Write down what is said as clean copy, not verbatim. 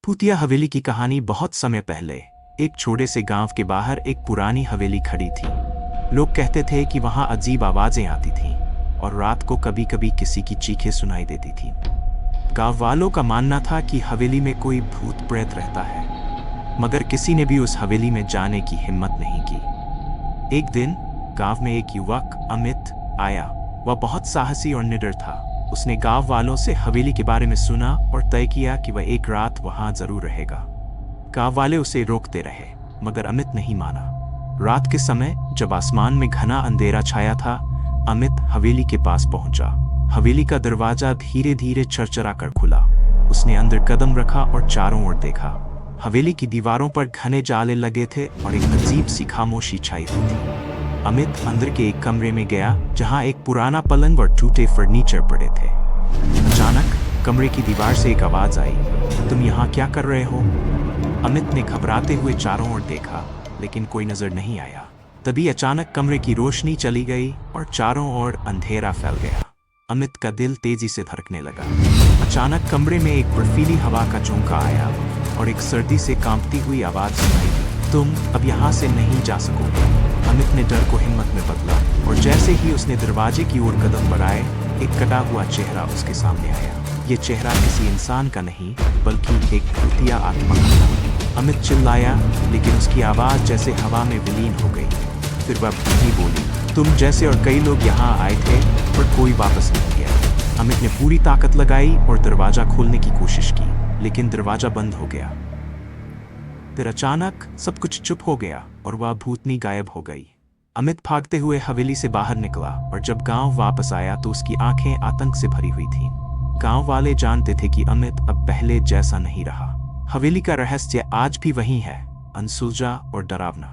भूतिया हवेली की कहानी बहुत समय पहले एक छोटे से गांव के बाहर एक पुरानी हवेली खड़ी थी। लोग कहते थे कि वहां अजीब आवाजें आती थीं और रात को कभी कभी किसी की चीखें सुनाई देती थीं। गांव वालों का मानना था कि हवेली में कोई भूत प्रेत रहता है, मगर किसी ने भी उस हवेली में जाने की हिम्मत नहीं की। एक दिन गांव में एक युवक अमित आया। वह बहुत साहसी और निडर था। उसने गांव वालों से हवेली के बारे में सुना और तय किया कि वह एक रात वहां जरूर रहेगा। गांव वाले उसे रोकते रहे, मगर अमित नहीं माना। रात के समय जब आसमान में घना अंधेरा छाया था, अमित हवेली के पास पहुंचा। हवेली का दरवाजा धीरे धीरे चरचरा कर खुला। उसने अंदर कदम रखा और चारों ओर देखा। हवेली की दीवारों पर घने जाले लगे थे और एक अजीब सी खामोशी छाई हुई थी। अमित अंदर के एक कमरे में गया जहां एक पुराना पलंग और टूटे फर्नीचर पड़े थे। अचानक कमरे की दीवार से एक आवाज आई, तुम यहाँ क्या कर रहे हो? अमित ने घबराते हुए चारों ओर देखा, लेकिन कोई नजर नहीं आया। तभी अचानक कमरे की रोशनी चली गई और चारों ओर अंधेरा फैल गया। अमित का दिल तेजी से धड़कने लगा। अचानक कमरे में एक बर्फीली हवा का झोंका आया और एक सर्दी से कांपती हुई आवाज सुनाई दी, तुम अब यहाँ से नहीं जा सकोगे। अमित ने डर को हिम्मत में बदला और जैसे ही उसने दरवाजे की ओर कदम बढ़ाए, एक कटा हुआ चेहरा उसके सामने आया। ये चेहरा किसी इंसान का नहीं, बल्कि एक भूतिया आत्मा का था। अमित चिल्लाया, लेकिन उसकी आवाज जैसे हवा में विलीन हो गई। फिर वह भूतनी बोली, तुम जैसे और कई लोग यहाँ आए थे, पर कोई वापस नहीं गया। अमित ने पूरी ताकत लगाई और दरवाजा खोलने की कोशिश की, लेकिन दरवाजा बंद हो गया। फिर अचानक सब कुछ चुप हो गया और वह भूतनी गायब हो गई। अमित भागते हुए हवेली से बाहर निकला और जब गांव वापस आया तो उसकी आंखें आतंक से भरी हुई थीं। गांव वाले जानते थे कि अमित अब पहले जैसा नहीं रहा। हवेली का रहस्य आज भी वही है, अनसुलझा और डरावना।